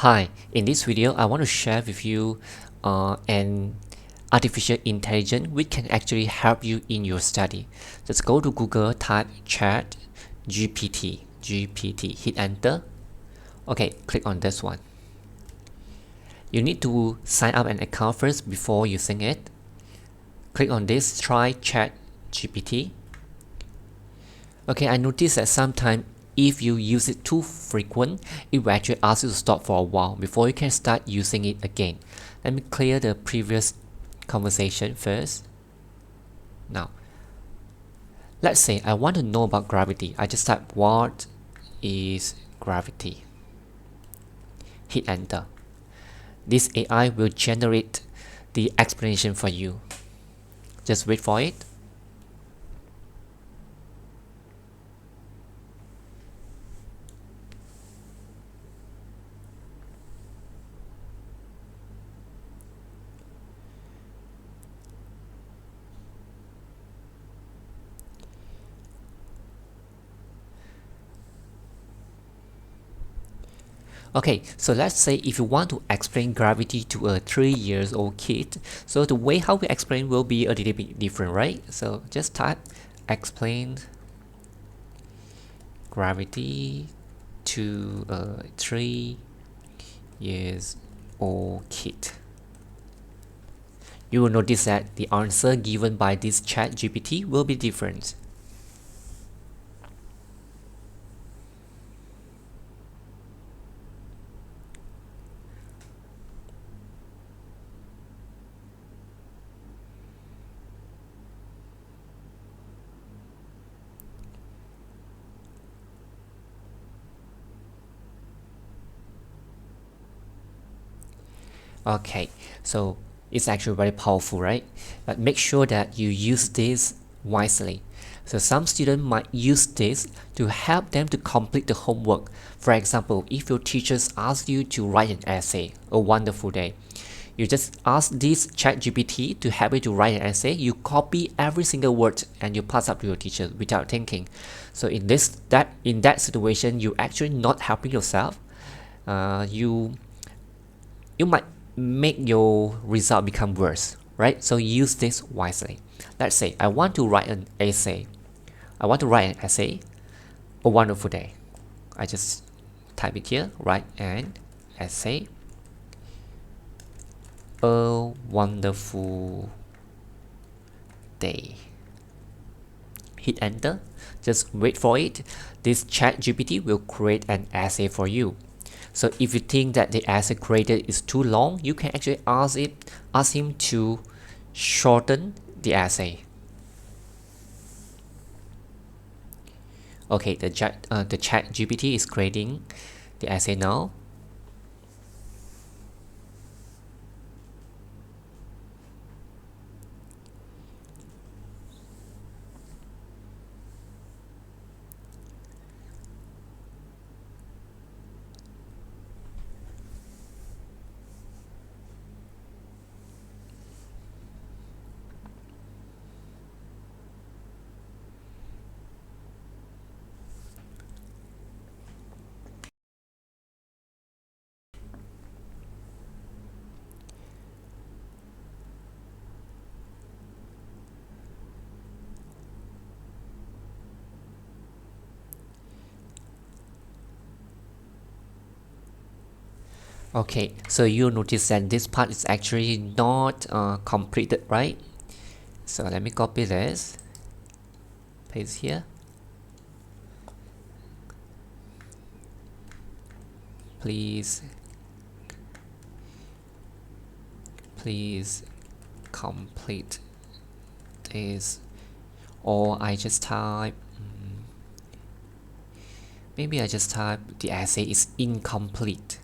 Hi, in this video, I want to share with you an artificial intelligence which can actually help you in your study. Just go to Google, type chat GPT, hit enter. Okay, click on this one. You need to sign up an account first before using it. Click on this, try chat GPT. Okay, I noticed that sometimes if you use it too frequent, it will actually ask you to stop for a while before you can start using it again. Let me clear the previous conversation first. Now, let's say I want to know about gravity. I just type what is gravity. Hit enter. This AI will generate the explanation for you. Just wait for it. Okay, so let's say if you want to explain gravity to a 3-year-old kid, so the way how we explain will be a little bit different, right? So just type explain gravity to a 3-year-old kid. You will notice that the answer given by this chat GPT will be different. Okay, so it's actually very powerful, right? But make sure that you use this wisely. So some students might use this to help them to complete the homework. For example, if your teachers ask you to write an essay, a wonderful day, you just ask this ChatGPT to help you to write an essay. You copy every single word and you pass up to your teacher without thinking. So in that situation, you actually not helping yourself. You might make your result become worse, right? So use this wisely. Let's say I want to write an essay. I want to write an essay. A wonderful day. I just type it here. Write an essay. A wonderful day. Hit enter. Just wait for it. This chat GPT will create an essay for you. So if you think that the essay created is too long, you can actually ask him to shorten the essay. Okay, the chat GPT is creating the essay now. Okay, so you'll notice that this part is actually not completed, right? So let me copy this, paste here. Please complete this, or I just type maybe I just type the essay is incomplete.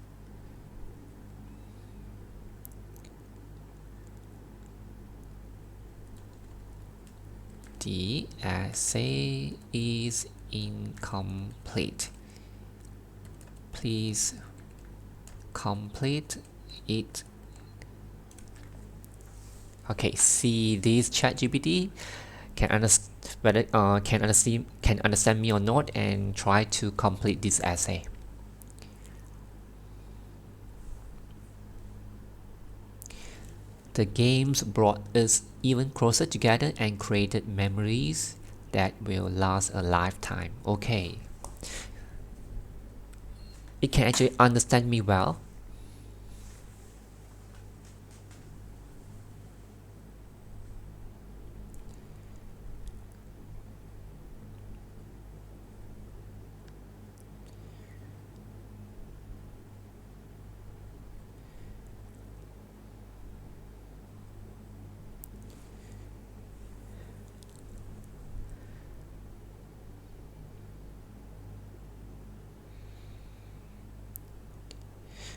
The essay is incomplete. Please complete it. Okay, see this ChatGPT can understand whether can understand me or not, and try to complete this essay. The games brought us even closer together and created memories that will last a lifetime. Okay. It can actually understand me well.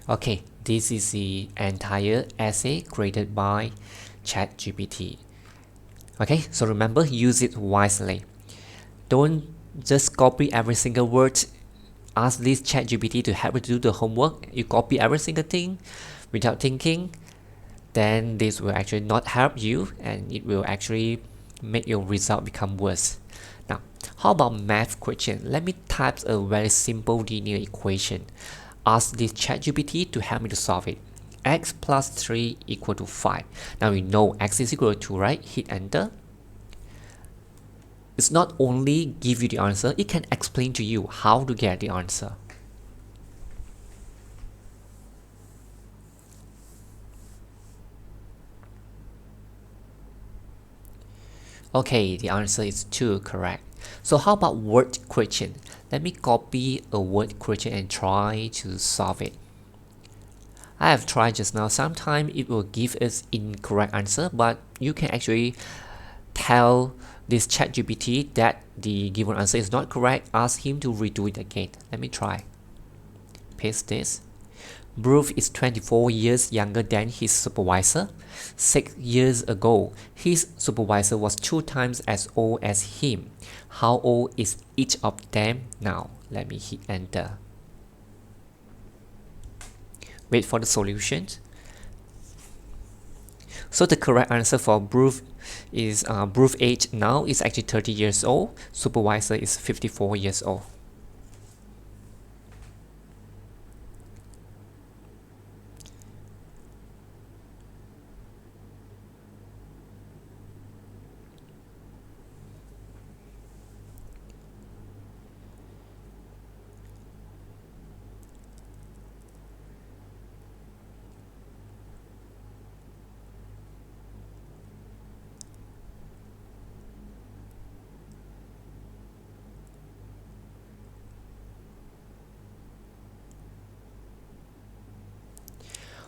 Okay, this is the entire essay created by ChatGPT. Okay, so remember, use it wisely. Don't just copy every single word. Ask this ChatGPT to help you do the homework. You copy every single thing without thinking, then this will actually not help you and it will actually make your result become worse. Now, how about math question? Let me type a very simple linear equation. Ask this ChatGPT to help me to solve it. X plus 3 equal to 5. Now we know x is equal to 2, right? Hit enter. It's not only give you the answer, it can explain to you how to get the answer. Okay, the answer is 2, correct. So how about word question? Let me copy a word question and try to solve it. I have tried just now. Sometimes it will give us incorrect answer, but you can actually tell this ChatGPT that the given answer is not correct. Ask him to redo it again. Let me try. Paste this. Bruce is 24 years younger than his supervisor. 6 years ago, his supervisor was 2 times as old as him. How old is each of them now? Let me hit enter. Wait for the solutions. So the correct answer for Bruce is Bruce age now is actually 30 years old. Supervisor is 54 years old.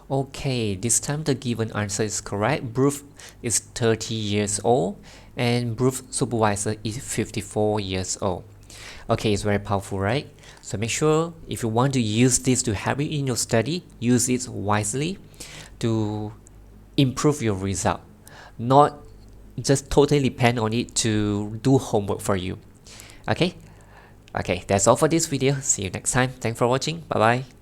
Okay, this time the given answer is correct. Bruce is 30 years old and Bruce's supervisor is 54 years old. Okay, it's very powerful, right? So make sure if you want to use this to help you in your study, use it wisely to improve your result. Not just totally depend on it to do homework for you. Okay? Okay, that's all for this video. See you next time. Thanks for watching. Bye bye.